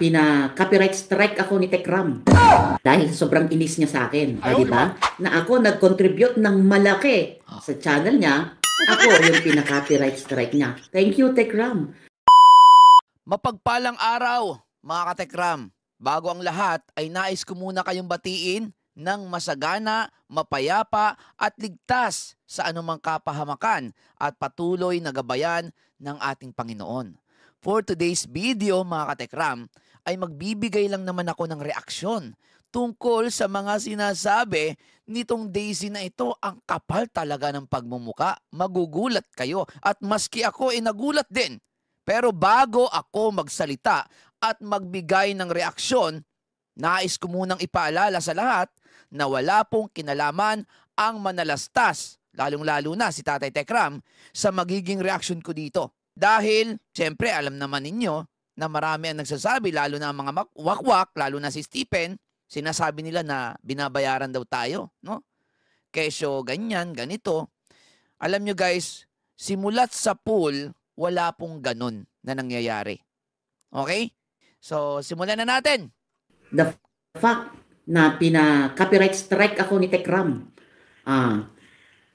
pina-copyright strike ako ni Tekram dahil sobrang inis niya sa akin. Di ba? Na ako nag-contribute ng malaki sa channel niya. Ako yung pina-copyright strike niya. Thank you, Tekram. Mapagpalang araw, mga katekram. Bago ang lahat ay nais ko muna kayong batiin ng masagana, mapayapa at ligtas sa anumang kapahamakan at patuloy na gabayan ng ating Panginoon. For today's video, mga katekram, ay magbibigay lang naman ako ng reaksyon tungkol sa mga sinasabi nitong Daisy na ito. Ang kapal talaga ng pagmumuka. Magugulat kayo. At maski ako ay nagulat din. Pero bago ako magsalita at magbigay ng reaksyon, nais ko munang ipaalala sa lahat na wala pong kinalaman ang manalastas, lalong-lalo na si Tatay Tekram, sa magiging reaksyon ko dito. Dahil, siyempre, alam naman ninyo na marami ang nagsasabi, lalo na ang mga wakwak, lalo na si Stephen, sinasabi nila na binabayaran daw tayo, no? Kesyo, ganyan, ganito. Alam nyo guys, simulat sa pool, wala pong ganun na nangyayari. Okay? So, simulan na natin. The fact na pina-copyright strike ako ni Tekram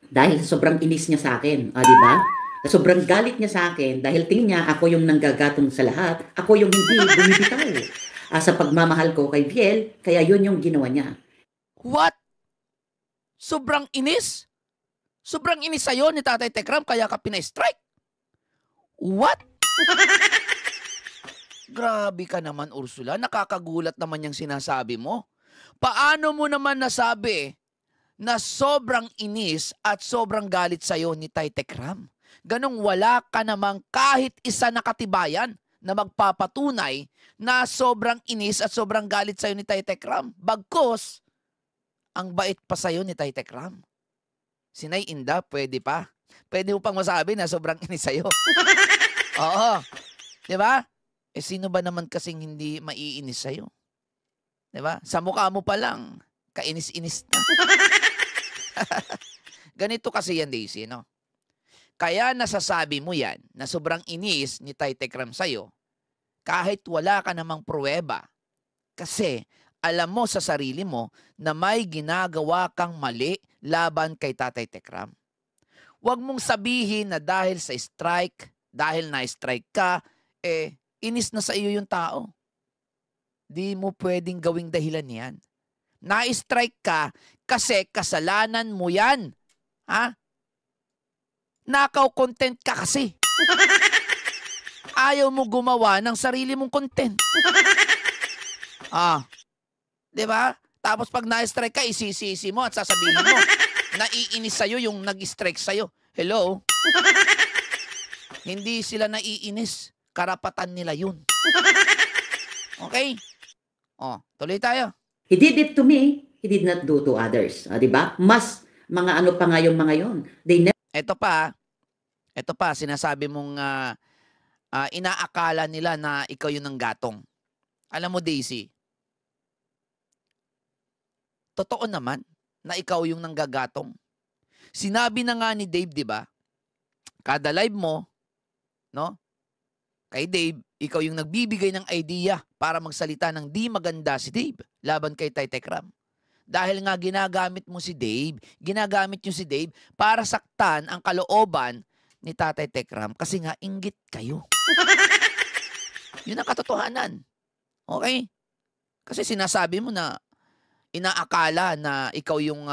dahil sobrang inis niya sa akin. Di ba? Sobrang galit niya sa akin dahil tingin niya ako yung nanggagatong sa lahat. Ako yung hindi bumibitaw sa pagmamahal ko kay Viel. Kaya yun yung ginawa niya. What? Sobrang inis? Sobrang inis sa'yo ni Tatay Tekram kaya ka pina-strike? What? Grabe ka naman, Ursula. Nakakagulat naman yung sinasabi mo. Paano mo naman nasabi na sobrang inis at sobrang galit sa'yo ni Tay Tekram? Ganong wala ka namang kahit isa na katibayan na magpapatunay na sobrang inis at sobrang galit sa'yo ni Tay Tekram. Bagkus, ang bait pa sa'yo ni Tay Tekram. Sinay Inda, pwede pa. Pwede mo pang masabi na sobrang inis sa'yo. Oo. Diba? Eh sino ba naman kasing hindi maiinis sa'yo? Diba? Sa mukha mo pa lang, kainis-inis na. Ganito kasi yan, Daisy, no? Kaya nasasabi mo yan na sobrang inis ni Tay Tekram sa'yo kahit wala ka namang pruweba. Kasi alam mo sa sarili mo na may ginagawa kang mali laban kay Tatay Tekram. Huwag mong sabihin na dahil sa strike, dahil na-strike ka, inis na sa iyo yung tao. Di mo pwedeng gawing dahilan yan. Na-strike ka kasi kasalanan mo yan. Ha? Nakaw content ka kasi. Ayaw mo gumawa ng sarili mong content. Diba? Tapos pag na-strike ka, isisisi mo at sasabihin mo, naiinis sa'yo yung nag-strike sa'yo. Hello? Hindi sila naiinis. Karapatan nila yun. Okay? Tuloy tayo. He did it to me, he did not do to others. Diba? Mas mga ano pa nga yung mga yun. Ito pa, sinasabi mong inaakala nila na ikaw yung nanggatong. Alam mo, Daisy, totoo naman na ikaw yung nanggagatong. Sinabi na nga ni Dave, di ba? Kada live mo, no? Kay Dave, ikaw yung nagbibigay ng idea para magsalita ng di maganda si Dave laban kay Tay Tekram. Dahil nga ginagamit mo si Dave, ginagamit nyo si Dave para saktan ang kalooban ni Tatay Tekram kasi nga inggit kayo. Yun ang katotohanan. Okay? Kasi sinasabi mo na inaakala na ikaw yung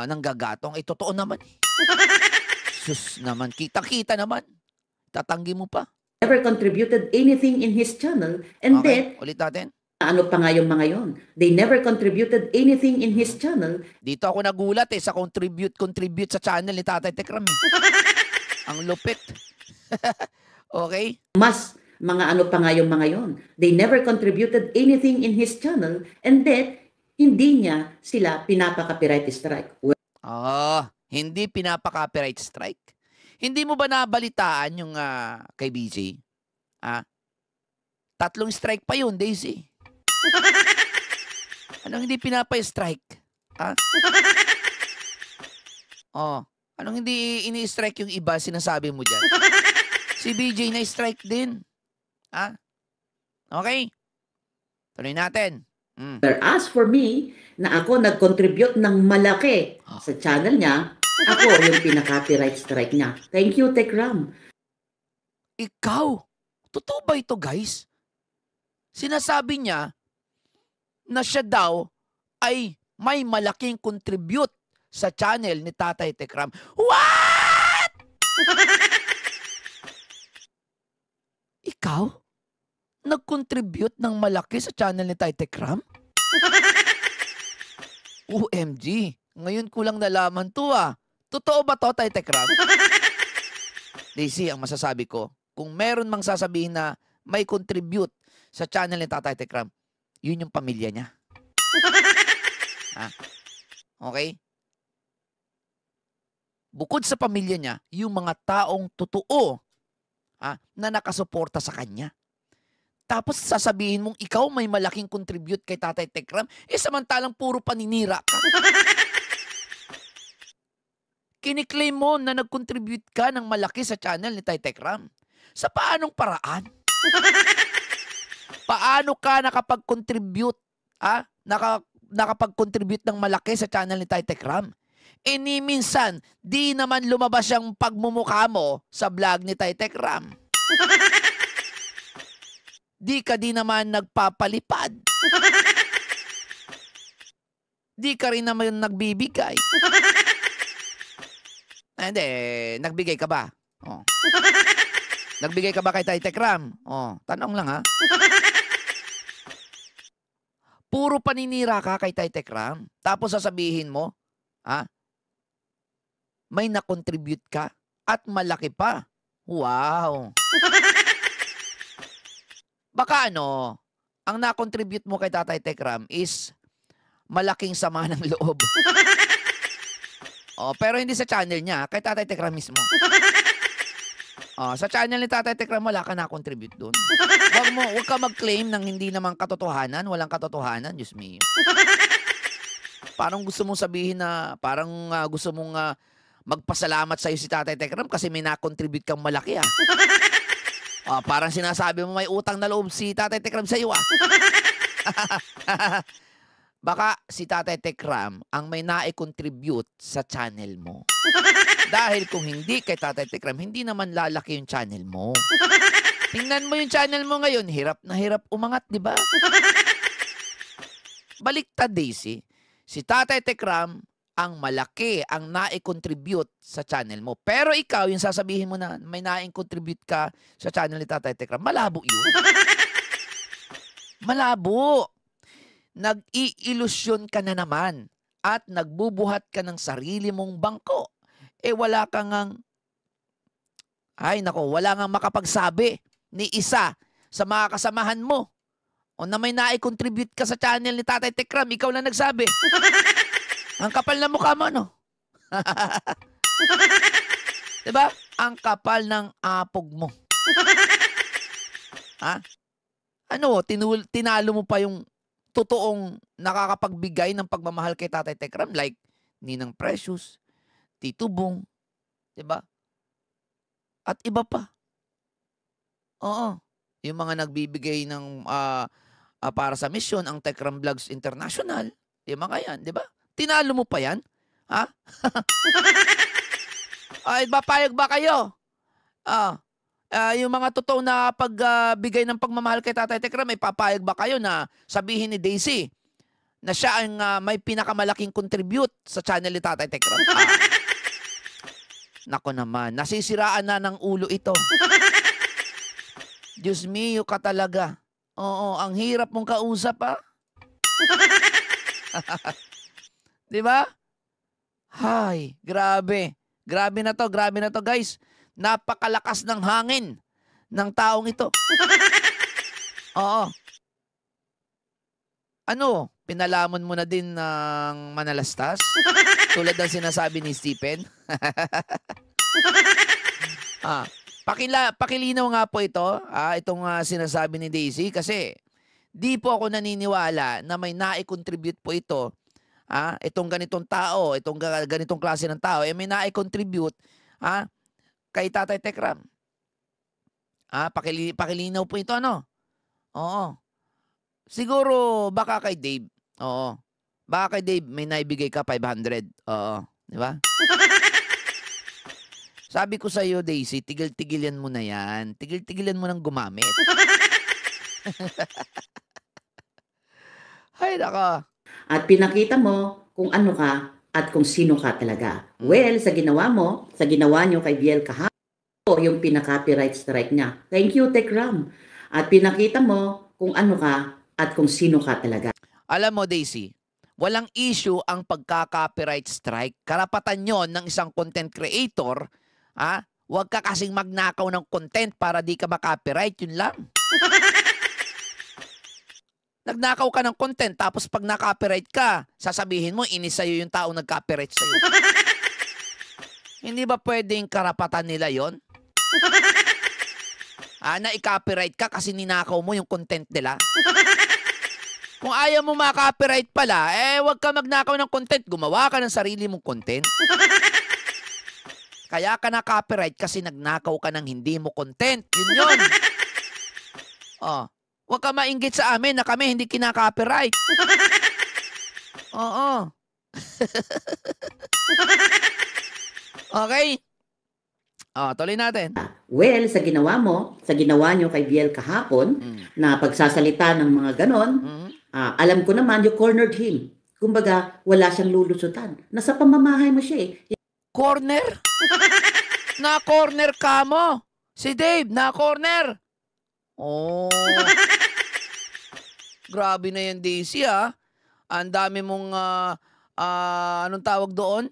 nanggagatong. Totoo naman. Sus naman, kita-kita naman. Tatanggi mo pa. Never contributed anything in his channel and okay, then, ulit natin. ano pa nga yung mga yon? They never contributed anything in his channel. Dito ako nagulat sa contribute sa channel ni Tatay Tekram. Ang lupit. Okay? Mas mga ano pa nga yung mga yon? They never contributed anything in his channel and then, hindi niya sila pinapa-copyright strike. Hindi pinapa-copyright strike. Hindi mo ba nabalitaan yung kay BJ? 3 strike pa yun, Daisy. Anong hindi pinapa-strike? Anong hindi ini-strike yung iba sinasabi mo dyan? Si BJ na-strike din. Okay? Tuloy natin. As for me, na ako nag-contribute ng malaki sa channel niya, ako yung pinaka-copyright strike niya. Thank you, Tekram. Ikaw? Totoo ba ito, guys? Sinasabi niya na siya daw ay may malaking contribute sa channel ni Tatay Tekram. What? Ikaw? Nag-contribute ng malaki sa channel ni Tatay Tekram? OMG, ngayon ko lang nalaman to ah. Totoo ba to, Tatay Tekram? Daisy, ang masasabi ko, kung meron mang sasabihin na may contribute sa channel ni Tatay Tekram, yun yung pamilya niya. Ha? Okay? Bukod sa pamilya niya, yung mga taong totoo na nakasuporta sa kanya. Tapos sasabihin mong ikaw may malaking contribute kay Tatay Tekram, samantalang puro paninira ka. Kiniklaim mo na nag-contribute ka ng malaki sa channel ni Tatay Tekram. Sa paanong paraan? Paano ka nakapag-contribute? Nakapag-contribute ng malaki sa channel ni Tatay Tekram? Ni minsan, di naman lumabas yung pagmumukha mo sa vlog ni Tatay Tekram. Di ka di naman nagpapalipad. Di ka rin naman nagbibigay. Hindi, nagbigay ka ba? Oh. Nagbigay ka ba kay Tatay Tekram? Oh, tanong lang ha. Puro paninira ka kay Tatay Tekram. Tapos sasabihin mo, may na-contribute ka at malaki pa. Wow. Baka ang na-contribute mo kay Tatay Tekram is malaking sama ng loob. Pero hindi sa channel niya, kay Tatay Tekram mismo. Sa channel ni Tatay Tekram, wala ka na-contribute doon. Huwag ka mag-claim ng hindi naman katotohanan, walang katotohanan, Diyos me. Parang gusto mong sabihin na, gusto mong magpasalamat sa'yo si Tatay Tekram kasi may na-contribute kang malaki parang sinasabi mo may utang na loob si Tatay Tekram sa'yo Baka si Tatay Tekram ang may na-contribute sa channel mo. Dahil kung hindi kay Tatay Tekram, hindi naman lalaki yung channel mo. Tingnan mo yung channel mo ngayon, hirap na hirap umangat, di ba? Baliktad, Daisy. Si Tatay Tekram ang malaki ang na-contribute sa channel mo. Pero ikaw, yung sasabihin mo na may na-contribute ka sa channel ni Tatay Tekram, malabo yun. Malabo. Nag-iilusyon ka na naman at nagbubuhat ka ng sarili mong bangko. Wala ka ngang, wala ngang makapagsabi ni isa sa mga kasamahan mo o na may na-contribute ka sa channel ni Tatay Tekram, ikaw lang nagsabi. Ang kapal na mukha mo, Diba? Ang kapal ng apog mo. Tinalo mo pa yung totoong nakakapagbigay ng pagmamahal kay Tatay Tekram like Ninang Precious, Tito Bong, diba? At iba pa. Oo. Yung mga nagbibigay ng para sa mission, ang Tekram Vlogs International, yung mga yan, diba? Tinalo mo pa yan? Papayag ba kayo? Yung mga totoo na pagbigay ng pagmamahal kay Tatay Tekram, may papayag ba kayo na sabihin ni Daisy na siya ang may pinakamalaking contribute sa channel ni Tatay Tekram? Nako naman, nasisiraan na ng ulo ito. Diyos mio ka talaga. Oo, ang hirap mong kausap Di ba? Hay, grabe. Grabe na to guys. Napakalakas ng hangin ng taong ito. Oo. Pinalamon mo na din ng manalastas? Tulad ng sinasabi ni Stephen? Pakilinaw nga po ito, itong sinasabi ni Daisy kasi di po ako naniniwala na may na-contribute po ito. Itong ganitong tao, itong ganitong klase ng tao, may na-contribute kay Tatay Tekram. Pakilinaw po ito, Oo. Siguro baka kay Dave. Oo. Baka kay Dave may naibigay ka 500. Oo. Di ba? Sabi ko sa'yo, Daisy, tigil-tigilan mo na yan. Tigil-tigilan mo nang gumamit. Ay, nako. At pinakita mo kung ano ka at kung sino ka talaga. Mm. Well, sa ginawa nyo kay Biel kahapon, yung pinaka-copyright strike niya. Thank you, Tekram. At pinakita mo kung ano ka at kung sino ka talaga. Alam mo, Daisy, walang issue ang pagka-copyright strike. Karapatan yon ng isang content creator. Huwag ka kasing magnakaw ng content para di ka ma-copyright. Yun lang. Nagnakaw ka ng content tapos pag na-copyright ka, sasabihin mo, inis sa'yo yung tao nag-copyright sa'yo. Hindi ba pwedeng karapatan nila yon? Na i-copyright ka kasi ninakaw mo yung content nila? Kung ayaw mo ma-copyright pala, huwag ka magnakaw ng content. Gumawa ka ng sarili mong content. Kaya ka na-copyright kasi nagnakaw ka ng hindi mo content. Yun yun. Huwag ka mainggit sa amin na kami hindi kina-copyright. Oo. Okay? Tuloy natin. Well, sa ginawa nyo kay Biel kahapon, na pagsasalita ng mga ganon, alam ko naman, you cornered him. Kumbaga, wala siyang lulusutan. Nasa pamamahay mo siya eh. Corner? Na-corner ka mo. Si Dave, na-corner. Oh. Grabe na yan, Daisy, Ang dami mong, anong tawag doon?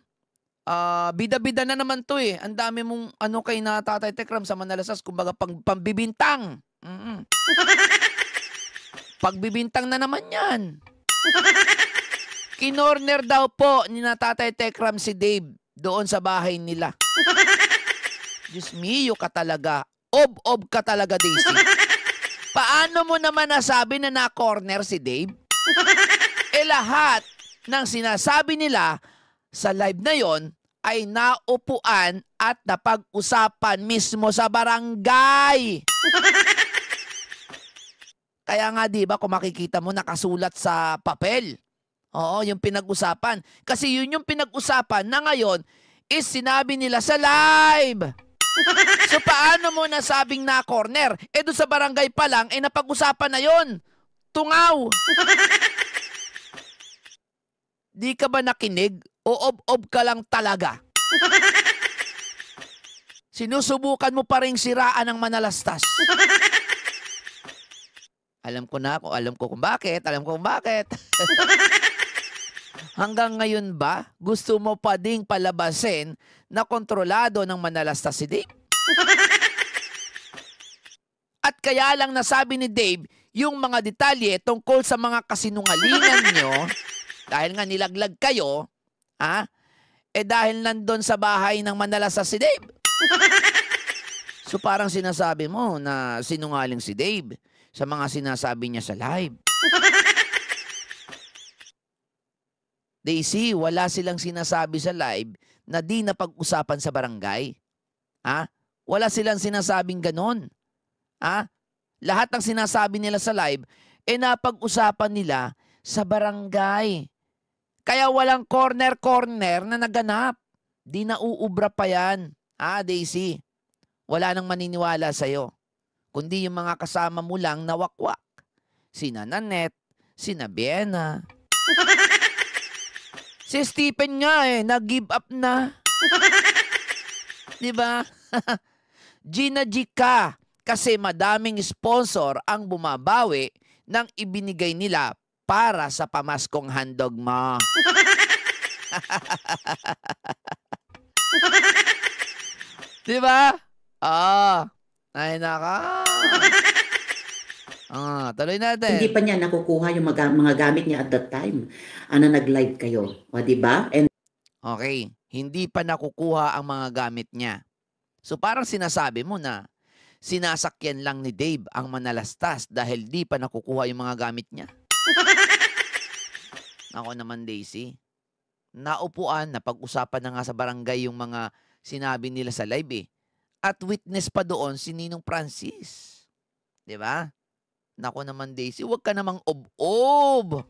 Bida-bida na naman to eh. Ang dami mong kay na Tatay Tekram sa Manalasas, kumbaga pambibintang. Pagbibintang na naman yan. Kinorner daw po ni na Tatay Tekram si Dave doon sa bahay nila. Diyos mio ka talaga. Ob-ob ka talaga, Daisy. Paano mo naman nasabi na na-corner si Dave? Lahat ng sinasabi nila sa live na yon ay naupuan at napag-usapan mismo sa barangay. Kaya nga, di ba, kung makikita mo, nakasulat sa papel. Oo, yung pinag-usapan. Kasi yun yung pinag-usapan na ngayon is sinabi nila sa live. So, paano mo nasabing na-corner? Doon sa barangay pa lang, napag-usapan na yon. Tungaw. Di ka ba nakinig? O ob-ob ka lang talaga? Sinusubukan mo pa ring siraan ng Manalastas. Alam ko kung bakit. Hanggang ngayon ba, gusto mo pa ding palabasin na kontrolado ng Manalastas si Dave? At kaya lang nasabi ni Dave yung mga detalye tungkol sa mga kasinungalingan nyo, dahil nga nilaglag kayo, dahil nandun sa bahay ng Manalastas si Dave. So parang sinasabi mo na sinungaling si Dave sa mga sinasabi niya sa live. Daisy, wala silang sinasabi sa live na di napag-usapan sa barangay. Wala silang sinasabing ganon. Lahat ng sinasabi nila sa live, napag-usapan nila sa barangay. Kaya walang corner-corner na naganap. Di nauubra pa yan. Daisy, wala nang maniniwala sa'yo. Kundi yung mga kasama mo lang na wakwak. Sina Nanette, sina Biena. Si Stephen nga nag-give up na. Diba? Gina G ka kasi madaming sponsor ang bumabawi ng ibinigay nila para sa pamaskong handog mo. Diba? Ay naka. Tuloy natin. Hindi pa niya nakukuha yung mga gamit niya at that time. Nag-live kayo. O, diba? And Okay. Hindi pa nakukuha ang mga gamit niya. So parang sinasabi mo na sinasakyan lang ni Dave ang Manalastas dahil di pa nakukuha yung mga gamit niya. Ako naman, Daisy. Naupuan, napag-usapan na nga sa barangay yung mga sinabi nila sa live At witness pa doon si Ninong Francis. 'Di ba? Naku naman, Daisy, huwag ka namang ob-ob.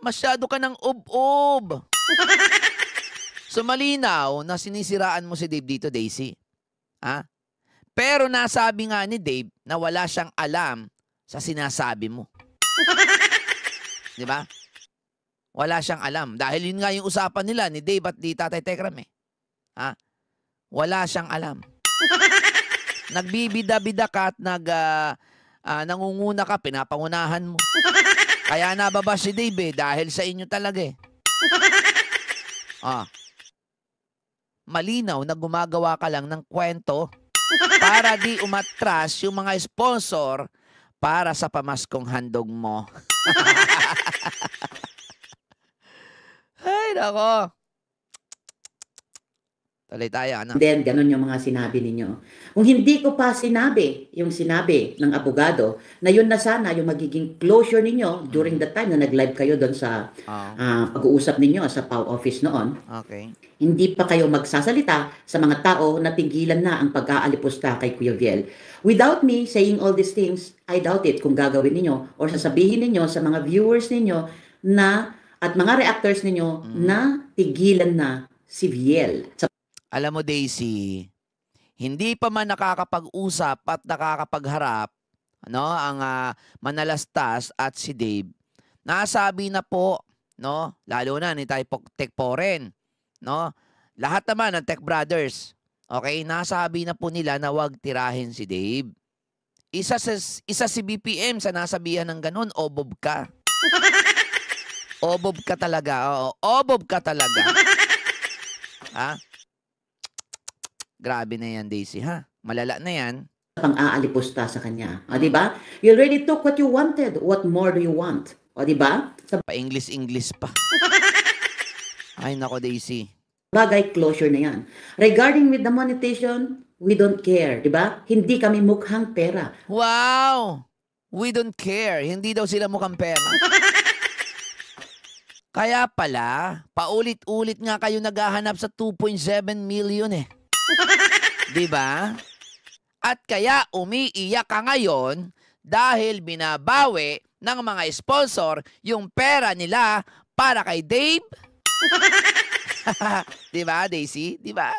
Masyado ka ng ob-ob. So malinaw na sinisiraan mo si Dave dito, Daisy. Pero nasabi nga ni Dave na wala siyang alam sa sinasabi mo. Di ba? Wala siyang alam. Dahil yun nga yung usapan nila ni Dave at di Tatay Tekram eh. Wala siyang alam. Nagbibida-bida ka at nangunguna ka, pinapangunahan mo. Kaya nababa si Dave dahil sa inyo talaga eh. Malinaw na gumagawa ka lang ng kwento para di umatras yung mga sponsor para sa pamaskong handog mo. Ay, nako. Tuloy tayo, ano? Then, ganun yung mga sinabi ninyo. Kung hindi ko pa sinabi, yung sinabi ng abogado, na yun na sana yung magiging closure ninyo during the time na nag-live kayo doon sa pag-uusap ninyo sa PAW office noon. Okay. Hindi pa kayo magsasalita sa mga tao na tigilan na ang pag-aalipusta kay Kuya Viel. Without me saying all these things, I doubt it kung gagawin ninyo or sasabihin ninyo sa mga viewers ninyo na at mga reactors ninyo na tigilan na si Viel. Alam mo, Daisy, hindi pa man nakakapag-usap at nakakapagharap ang Manalastas at si Dave. Nasabi na po, lalo na ni Tech Poren, lahat naman ng Tech Brothers. Okay, nasabi na po nila na wag tirahin si Dave. Isa si BPM sa nasabihan ng ganun, obob ka. Obob ka talaga. Oo, obob ka talaga. Grabe na yan, Daisy, ha? Malala na yan. Pang-aalipusta sa kanya. Di ba? You already took what you wanted. What more do you want? Di ba? Pa-English pa. Ay, nako, Daisy. Bagay, closure na yan. Regarding with the monetization, we don't care. Di ba? Hindi kami mukhang pera. Wow! We don't care. Hindi daw sila mukhang pera. Kaya pala, paulit-ulit nga kayo naghahanap sa 2.7 million eh. Diba? At kaya umiiyak ka ngayon dahil binabawi ng mga sponsor yung pera nila para kay Dave. Diba, Daisy? Diba?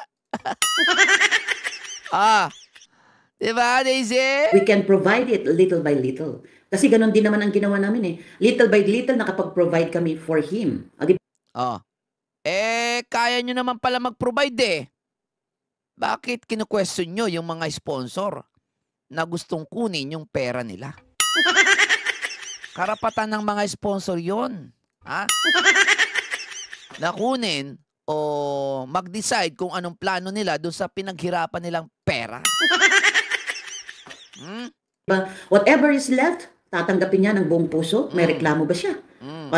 Diba, Daisy? We can provide it little by little. Kasi ganun din naman ang ginawa namin eh. Little by little nakapag-provide kami for him. Kaya nyo naman pala mag-provide eh. Bakit kinu-question nyo yung mga sponsor na gustong kunin yung pera nila? Karapatan ng mga sponsor yon, na kunin o mag-decide kung anong plano nila doon sa pinaghirapan nilang pera. Whatever is left, tatanggapin niya ng buong puso. May reklamo ba siya?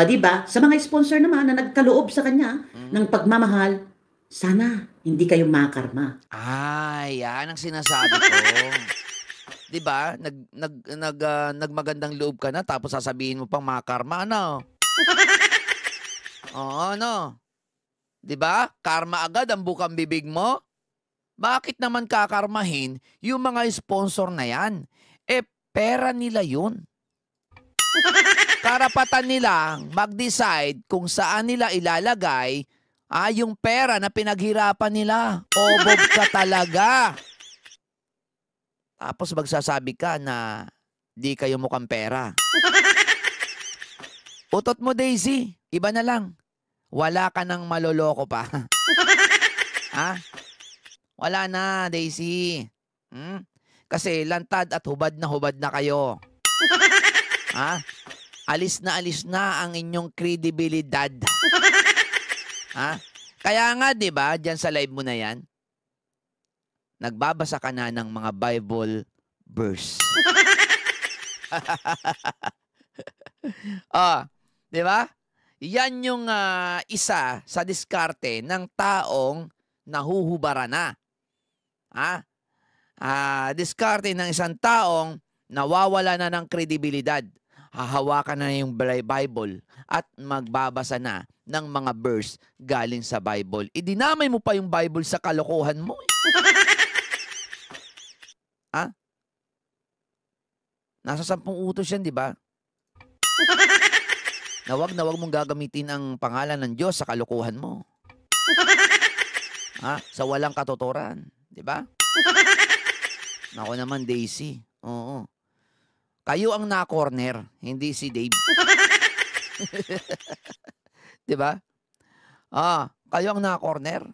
Diba? Sa mga sponsor naman na nagkaloob sa kanya ng pagmamahal, sana hindi kayo makarma. Yan ang sinasabi ko. 'Di ba? Nagmagandang loob ka na tapos sasabihin mo pang makarma, ano? Oo, ano? 'Di ba? Karma agad ang bukang bibig mo. Bakit naman kakarmahin yung mga sponsor na 'yan? Pera nila 'yun. Karapatan nila mag-decide kung saan nila ilalagay yung pera na pinaghirapan nila. Obob ka talaga. Tapos magsasabi ka na di kayo mukhang pera. Utot mo, Daisy. Iba na lang. Wala ka nang maloloko pa. Wala na, Daisy. Kasi lantad at hubad na kayo. Alis na ang inyong kredibilidad. Kaya nga, 'di ba, diyan sa live mo na 'yan, nagbabasa ka na ng mga Bible verse. 'Di ba? Yan yung isa sa diskarte ng taong nahuhubara na. Diskarte ng isang taong nawawala na ng kredibilidad. Hahawakan na yung Bible at magbabasa na ng mga verse galing sa Bible. Idinamay mo pa yung Bible sa kalokohan mo. Nasa 10 utos yan, di ba? Na wag mong gagamitin ang pangalan ng Diyos sa kalokohan mo. Sa walang katuturan. Di ba? Ako naman, Daisy. Oo. Kayo ang na-corner, hindi si Dave. Di ba? Kayo ang na-corner.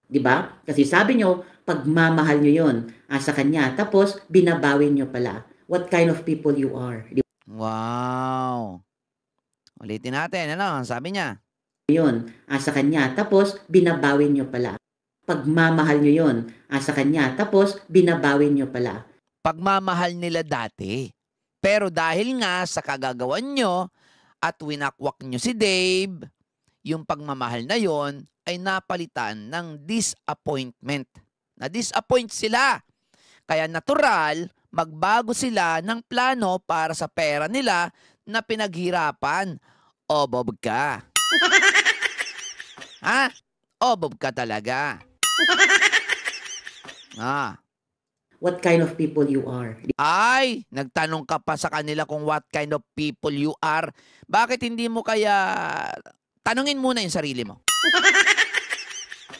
Di ba? Kasi sabi nyo, pagmamahal nyo yun sa kanya. Tapos, binabawi nyo pala. What kind of people you are. Di Wow. Ulitin natin. Ano? Sabi niya. yun sa kanya. Tapos, binabawi nyo pala. Pagmamahal nyo yun sa kanya. Tapos, binabawi nyo pala. Pagmamahal nila dati. Pero dahil nga sa kagagawan nyo at winakwak nyo si Dave, yung pagmamahal na yon ay napalitan ng disappointment. Na-disappoint sila. Kaya natural, magbago sila ng plano para sa pera nila na pinaghirapan. Obob ka. Obob ka talaga. What kind of people you are. Ay, nagtanong ka pa sa kanila kung what kind of people you are. Bakit hindi mo kaya tanungin muna yung sarili mo?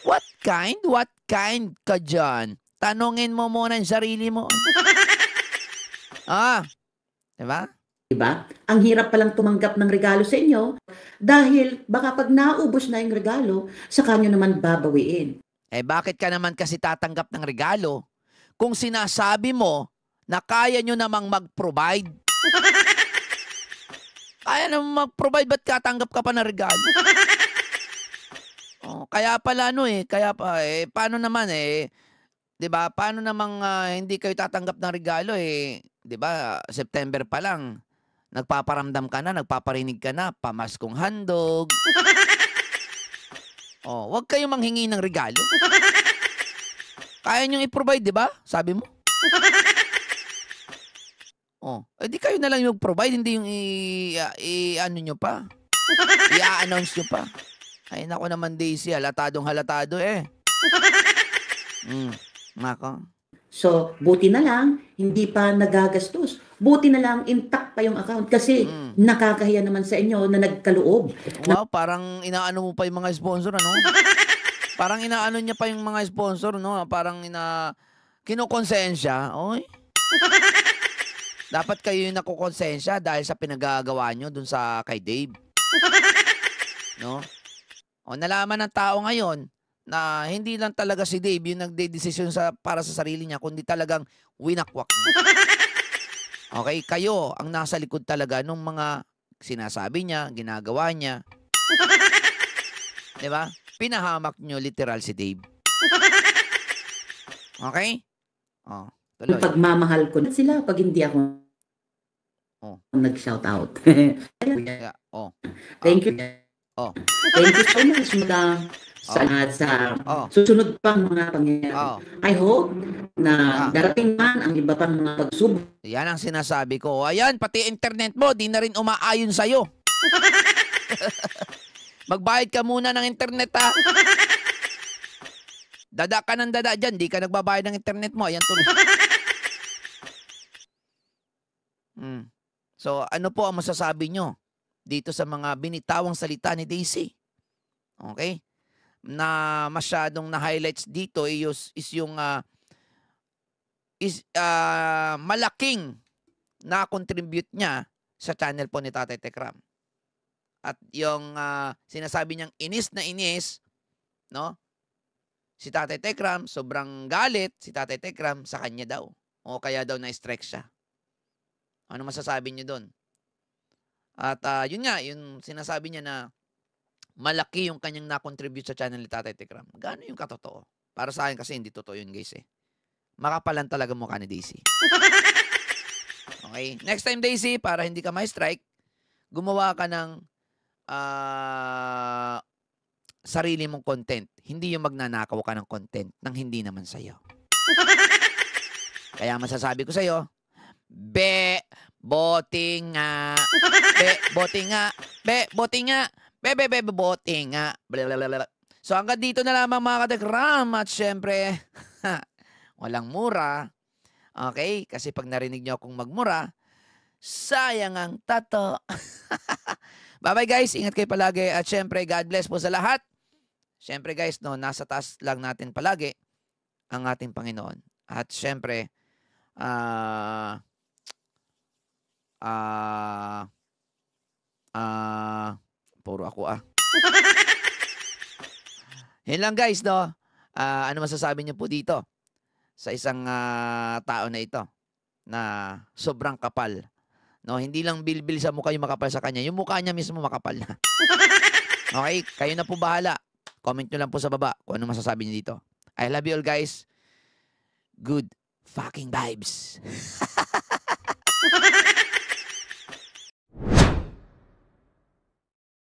What kind? What kind ka dyan? Tanungin mo muna yung sarili mo. Diba? Diba? Ang hirap palang tumanggap ng regalo sa inyo dahil baka pag naubos na yung regalo, saka nyo naman babawiin. Bakit ka naman kasi tatanggap ng regalo kung sinasabi mo na kaya nyo namang mag-provide? Kaya namang mag-provide, ba't katanggap ka pa ng regalo? Kaya pala paano naman 'di ba? Paano namang hindi kayo tatanggap ng regalo 'di ba? September pa lang nagpaparamdam ka na, nagpaparinig ka na, pamaskong handog. Wag kayong manghingi ng regalo. Kaya nyo i-provide, di ba? Sabi mo. Di kayo na lang yung provide, hindi yung i-ano nyo pa. I-announce nyo pa. Ay, nako naman, Daisy, halatado Nako. So, buti na lang, hindi pa nagagastos. Buti na lang, intact pa yung account kasi nakakahiya naman sa inyo na nagkaloob. Wow, parang inaano mo pa yung mga sponsor, ano? Parang inaano niya pa yung mga sponsor, no? Parang kinukonsensya. Oy. Dapat kayo yung nakukonsensya dahil sa pinagagawa nyo dun sa kay Dave. No? Nalaman ng tao ngayon na hindi lang talaga si Dave yung nagde-desisyon para sa sarili niya, kundi talagang winakwak niya. Okay? Kayo ang nasa likod talaga nung mga sinasabi niya, ginagawa niya. Diba? Pinahamak nyo literal si Dave. Okay? Tuloy. Pagmamahal ko na sila pag hindi ako nag-shout out. Thank you. Thank you so much, madam. Sa susunod pang mga pangyayari. I hope na darating man ang iba pang mga pagsubok. Yan ang sinasabi ko. Ayan, pati internet mo, di na rin umaayon sa'yo. Magbayad ka muna ng internet, ha? Dada ka ng dada dyan, di ka nagbabayad ng internet mo. Ayan tuloy. So, ano po ang masasabi nyo dito sa mga binitawang salita ni Daisy? Okay? Na masyadong na-highlights dito is yung malaking na-contribute niya sa channel po ni Tatay Tekram. At yung sinasabi niyang inis na inis, no? Si Tatay Tekram, sobrang galit si Tatay Tekram sa kanya daw. O kaya daw na-strike siya. Ano masasabi niyo doon? At yun nga, yung sinasabi niya na malaki yung kanyang na-contribute sa channel ni Tatay Tekram. Gaano yung katotoo? Para sa akin kasi hindi totoo yun, guys. Makapalan talaga mukha ni Daisy. Okay? Next time, Daisy, para hindi ka ma-strike, gumawa ka ng sarili mong content. Hindi yung magnanakaw ka ng content nang hindi naman sa'yo. Kaya masasabi ko sa'yo, boting nga. Boting nga. Boting nga. Boting nga. So hanggang dito na lamang mga katekram. At syempre, walang mura. Okay? Kasi pag narinig nyo akong magmura, sayang ang tato. Bye-bye guys, ingat kayo palagi at syempre God bless po sa lahat. Syempre guys, no, nasa taas lang natin palagi ang ating Panginoon. At syempre, puro ako Yan lang guys, no? Ano masasabi niyo po dito sa isang tao na ito na sobrang kapal? No, hindi lang bilbil sa mukha yung makapal sa kanya, yung mukha niya mismo makapal na. Okay, kayo na po bahala. Comment nyo lang po sa baba kung ano masasabi niyo dito. I love you all guys. Good fucking vibes.